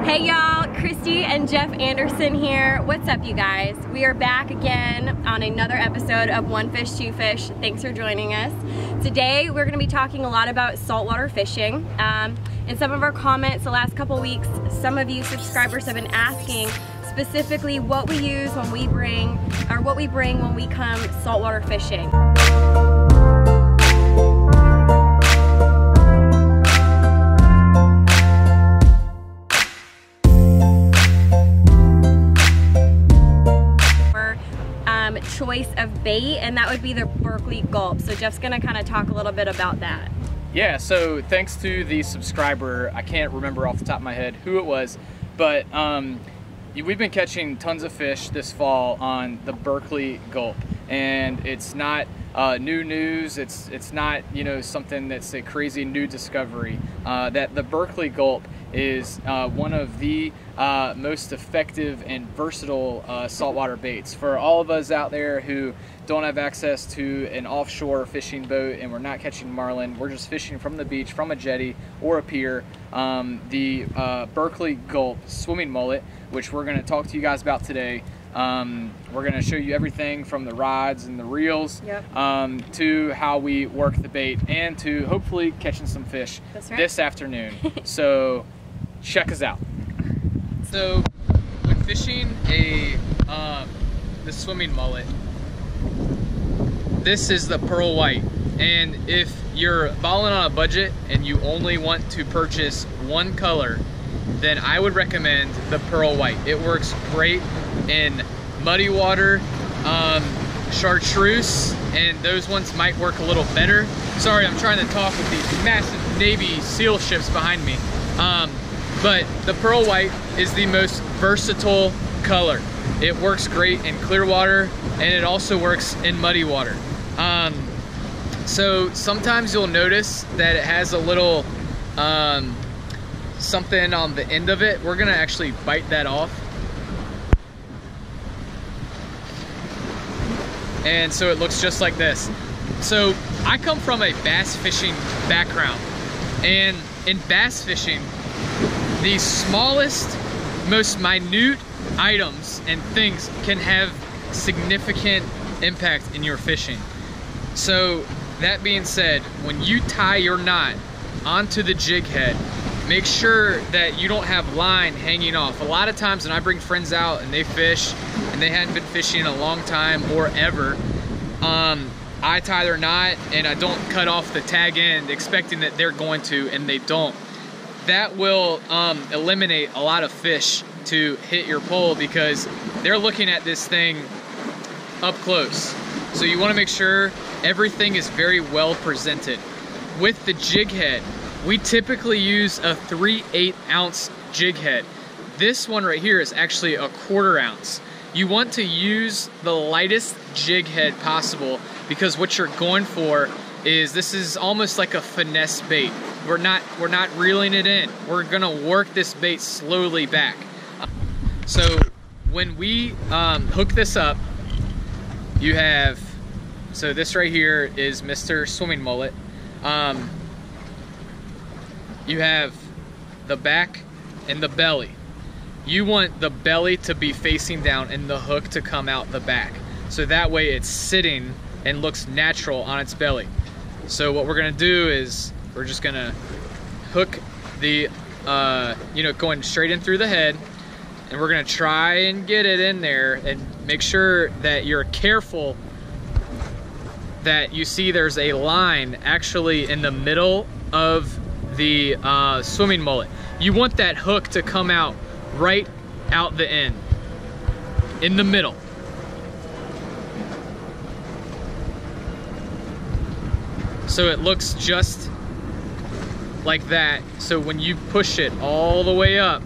Hey y'all, Kristi and Jeff Anderson here. What's up, you guys? We are back again on another episode of One Fish, Two Fish. Thanks for joining us. Today we're going to be talking a lot about saltwater fishing. In some of our comments the last couple weeks, some of you subscribers have been asking specifically what we use when we bring, or what we bring when we come saltwater fishing. Choice of bait, and that would be the Berkley GULP. So Jeff's gonna kind of talk a little bit about that. Yeah, so thanks to the subscriber, I can't remember off the top of my head who it was, but we've been catching tons of fish this fall on the Berkley GULP, and it's not new news. It's not, you know, something that's a crazy new discovery. That the Berkley GULP is one of the most effective and versatile saltwater baits for all of us out there who don't have access to an offshore fishing boat and we're not catching marlin. We're just fishing from the beach, from a jetty or a pier. The Berkley GULP swimming mullet, which we're going to talk to you guys about today. We're going to show you everything from the rods and the reels, to how we work the bait, and to hopefully catching some fish this afternoon. So check us out. So when fishing the swimming mullet, this is the pearl white, and if you're balling on a budget and you only want to purchase one color, then I would recommend the pearl white. It works great in muddy water, chartreuse, and those ones might work a little better. Sorry, I'm trying to talk with these massive Navy SEAL ships behind me. But the pearl white is the most versatile color. It works great in clear water, and it also works in muddy water. So sometimes you'll notice that it has a little something on the end of it. We're gonna actually bite that off. And so it looks just like this. So I come from a bass fishing background, and in bass fishing, the smallest, most minute items and things can have significant impact in your fishing. So that being said, when you tie your knot onto the jig head, make sure that you don't have line hanging off. A lot of times when I bring friends out and they fish and they hadn't been fishing in a long time or ever, I tie their knot and I don't cut off the tag end expecting that they're going to, and they don't. That will eliminate a lot of fish to hit your pole because they're looking at this thing up close. So you want to make sure everything is very well presented. With the jig head, we typically use a 3/8 ounce jig head. This one right here is actually a 1/4 ounce. You want to use the lightest jig head possible because what you're going for is, this is almost like a finesse bait. We're not reeling it in. We're gonna work this bait slowly back. So when we hook this up, you have, so this right here is Mr. Swimming Mullet. You have the back and the belly. You want the belly to be facing down and the hook to come out the back. So that way it's sitting and looks natural on its belly. So what we're gonna do is we're just gonna hook the, going straight in through the head, and we're gonna try and get it in there, and make sure that you're careful that you see there's a line actually in the middle of the swimming mullet. You want that hook to come out right out the end, in the middle. So it looks just like that. So when you push it all the way up,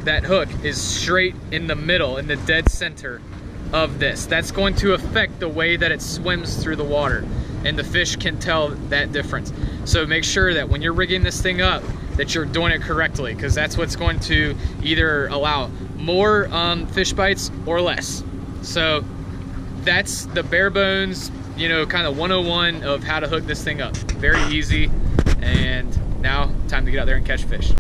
that hook is straight in the middle, in the dead center of this. That's going to affect the way that it swims through the water, and the fish can tell that difference. So make sure that when you're rigging this thing up, that you're doing it correctly, because that's what's going to either allow more fish bites or less. So that's the bare bones, kind of 101 of how to hook this thing up. Very easy, and now time to get out there and catch fish.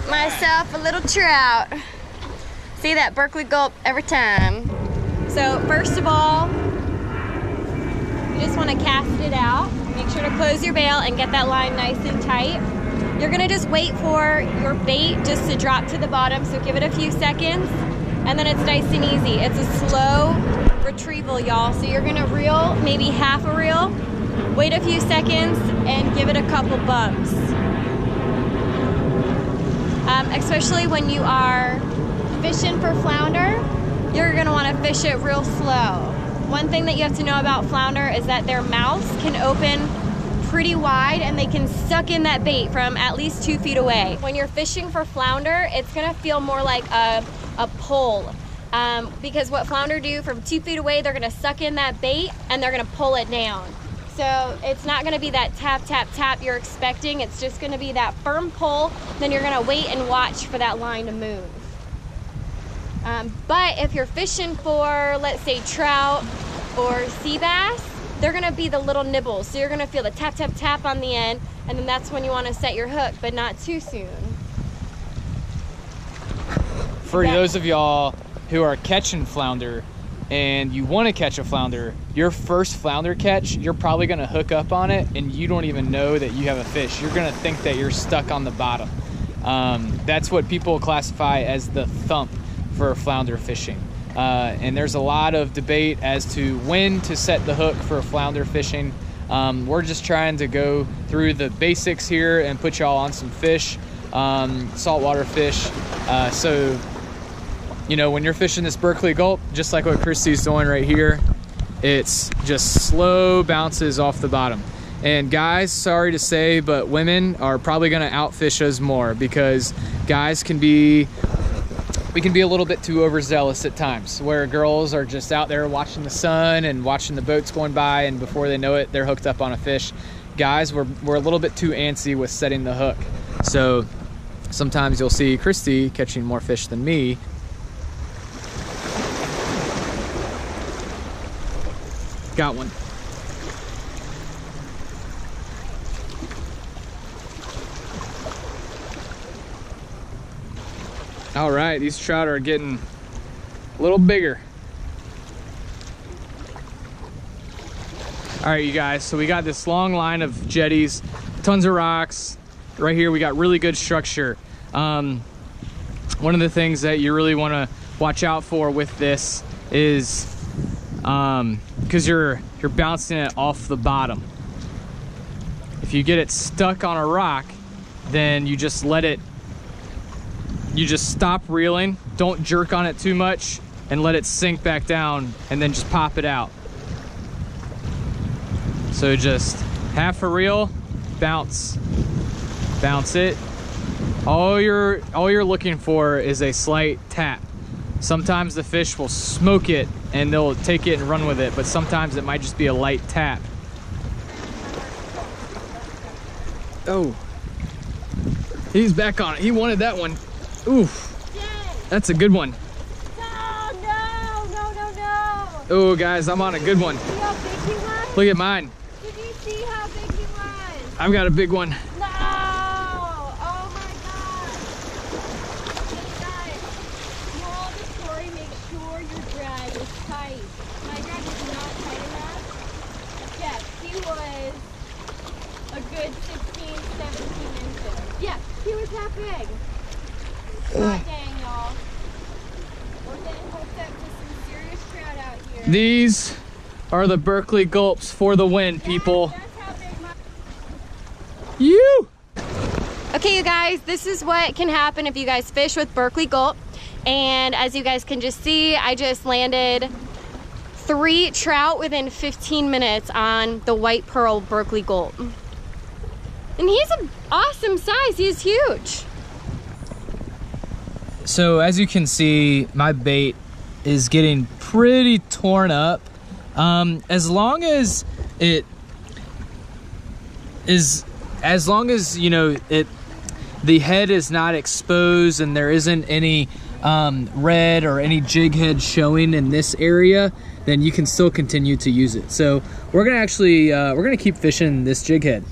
myself a little trout. See that Berkley gulp every time. So first of all, you just want to cast it out. Make sure to close your bail and get that line nice and tight. You're gonna just wait for your bait just to drop to the bottom, so give it a few seconds, and then it's nice and easy. It's a slow retrieval, y'all. So you're gonna reel maybe half a reel, wait a few seconds, and give it a couple bumps. Especially when you are fishing for flounder, you're gonna wanna fish it real slow. One thing that you have to know about flounder is that their mouths can open pretty wide and they can suck in that bait from at least 2 feet away. When you're fishing for flounder, it's gonna feel more like a pull. Because what flounder do from 2 feet away, they're gonna suck in that bait and they're gonna pull it down. So it's not gonna be that tap, tap, tap you're expecting. It's just gonna be that firm pull. Then you're gonna wait and watch for that line to move. But if you're fishing for, let's say, trout or sea bass, they're gonna be the little nibbles. So you're gonna feel the tap, tap, tap on the end, and then that's when you wanna set your hook, but not too soon. For those of y'all who are catching flounder and you wanna catch a flounder, your first flounder catch, you're probably gonna hook up on it and you don't even know that you have a fish. You're gonna think that you're stuck on the bottom. That's what people classify as the thump for flounder fishing. And there's a lot of debate as to when to set the hook for flounder fishing. We're just trying to go through the basics here and put y'all on some fish, saltwater fish. So, you know, when you're fishing this Berkley gulp, just like what Kristi's doing right here, it's just slow bounces off the bottom. And guys, sorry to say, but women are probably gonna outfish us more because guys we can be a little bit too overzealous at times, where girls are just out there watching the sun and watching the boats going by, and before they know it, they're hooked up on a fish. Guys, we're a little bit too antsy with setting the hook. So sometimes you'll see Kristi catching more fish than me. Got one. All right, these trout are getting a little bigger. All right, you guys, so we got this long line of jetties, tons of rocks. Right here, we got really good structure. One of the things that you really wanna watch out for with this is, because you're bouncing it off the bottom. If you get it stuck on a rock, then you just stop reeling, don't jerk on it too much, and let it sink back down, and then just pop it out. So just half a reel, bounce it. All you're looking for is a slight tap. Sometimes the fish will smoke it and they'll take it and run with it, but sometimes it might just be a light tap. Oh, he's back on it. He wanted that one. Oof, that's a good one. No. Oh, guys, I'm on a good one. See how big he was? Look at mine. Did you see how big he was? I've got a big one. No! Oh my God! Hey guys, moral of the story, make sure your drag is tight. My drag is not tight enough. Yes, he was a good 16, 17 inches. Yeah, he was that big. God dang, y'all. We're getting hooked up to some serious trout out here. These are the Berkley gulps for the win, people. That's how big my... You! Okay, you guys, this is what can happen if you guys fish with Berkley gulp. And as you guys can just see, I just landed 3 trout within 15 minutes on the white pearl Berkley gulp. And he's an awesome size, he's huge. So as you can see, my bait is getting pretty torn up. As long as you know, the head is not exposed and there isn't any red or any jig head showing in this area, then you can still continue to use it. So we're gonna actually we're gonna keep fishing this jig head.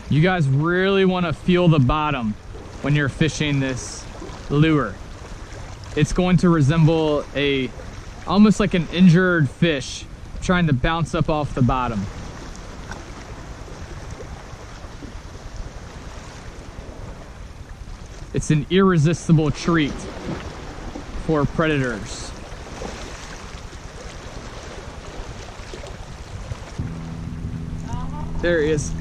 You guys really want to feel the bottom. when you're fishing this lure. It's going to resemble almost like an injured fish trying to bounce up off the bottom. It's an irresistible treat for predators. There he is.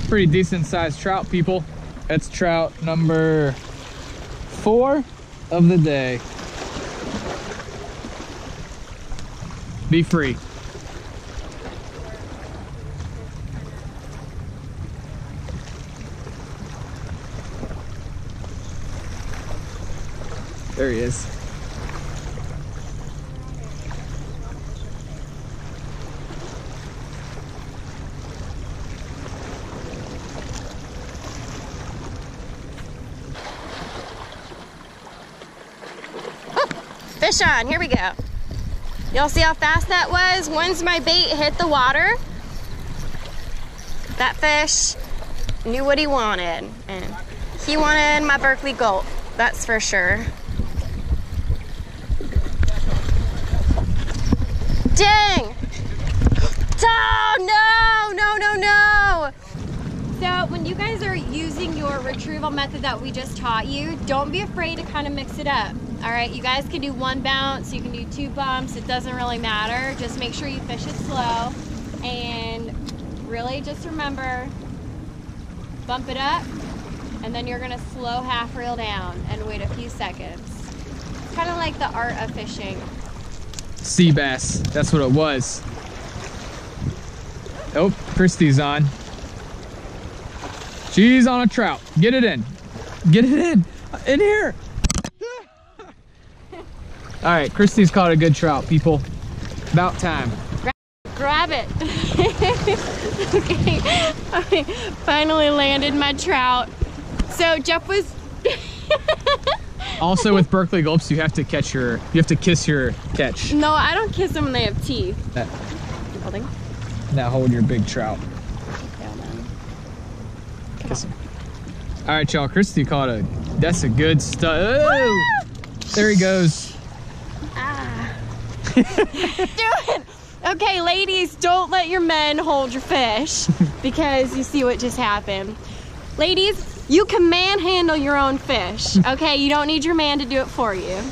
Pretty decent sized trout, people. That's trout number 4 of the day. Be free. There he is. Fish on, here we go. Y'all see how fast that was? Once my bait hit the water, that fish knew what he wanted. And he wanted my Berkley GULP, that's for sure. Dang! Oh, no, no, no, no! So when you guys are using your retrieval method that we just taught you, don't be afraid to kind of mix it up. All right, you guys can do 1 bounce, you can do 2 bumps, it doesn't really matter. Just make sure you fish it slow, and really just remember, bump it up, and then you're gonna slow half reel down and wait a few seconds. It's kind of like the art of fishing. Sea bass, that's what it was. Oh, Kristi's on. She's on a trout. Get it in. Get it in here. All right, Kristi's caught a good trout, people. About time. Grab it. Okay, I finally landed my trout. So Jeff was Also with Berkley GULPs, you have to kiss your catch. No, I don't kiss them when they have teeth. Holding. Now hold your big trout. Kiss him. All right, y'all, Kristi caught that's a good stud. Oh, there he goes. Ah. Do it. Okay, ladies, don't let your men hold your fish because you see what just happened. Ladies, you can manhandle your own fish, okay? You don't need your man to do it for you.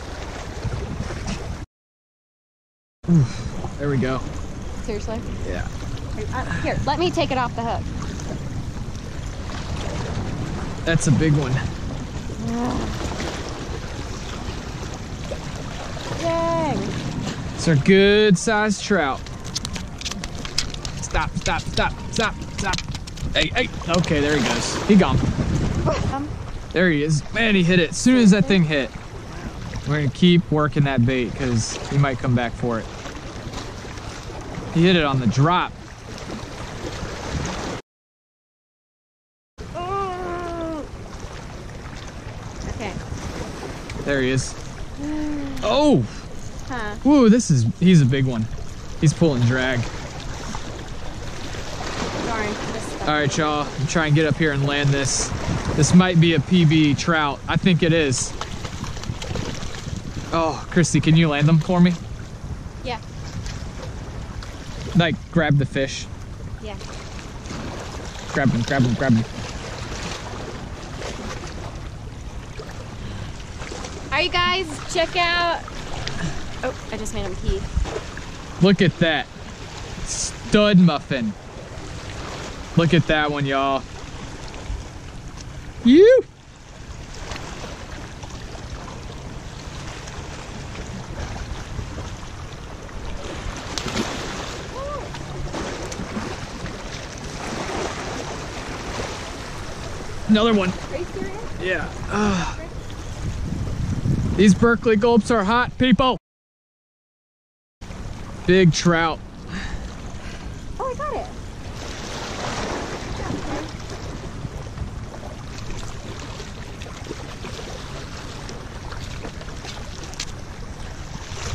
There we go. Seriously? Yeah. Here, let me take it off the hook. That's a big one. Dang. It's a good sized trout. Stop, stop, stop, stop, stop. Hey, hey. Okay, there he goes. He gone. There he is. Man, he hit it. As soon as that thing hit, we're gonna keep working that bait because he might come back for it. He hit it on the drop. Okay. There he is. Oh! Huh. Ooh, he's a big one. He's pulling drag. Sorry. All right, y'all, I'm trying to get up here and land this. This might be a PB trout. I think it is. Oh, Kristi, can you land them for me? Yeah. Like, grab the fish. Yeah. Grab them, grab them, grab them. All right, guys, check out. Oh, I just made him pee. Look at that. Stud muffin. Look at that one, y'all. You. Another one. Are you serious? Yeah. These Berkley GULPs are hot, people. Big trout. Oh, I got it.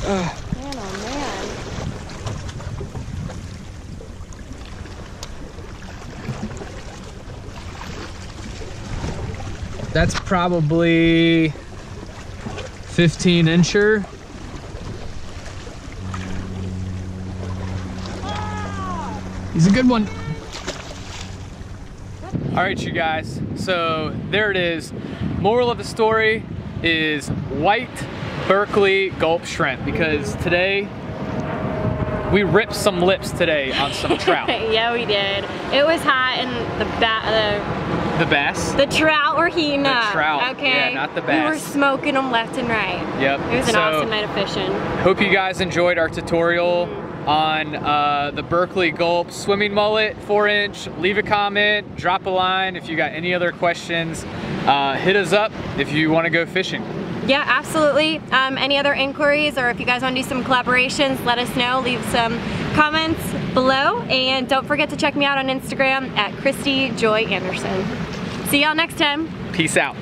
Man, oh man. That's probably 15-incher. He's a good one. All right, you guys, so there it is. Moral of the story is white Berkley gulp shrimp, because today we ripped some lips today on some trout. Yeah, we did. It was hot, and the bass? The trout were heating up. The trout, okay? Yeah, not the bass. We were smoking them left and right. Yep. It was an awesome night of fishing. Hope you guys enjoyed our tutorial on the Berkley Gulp swimming mullet 4-inch. Leave a comment, drop a line if you got any other questions. Hit us up if you want to go fishing. Yeah, absolutely. Any other inquiries, or if you guys want to do some collaborations, let us know. Leave some comments below, and don't forget to check me out on Instagram at Kristijoyanderson. See y'all next time. Peace out.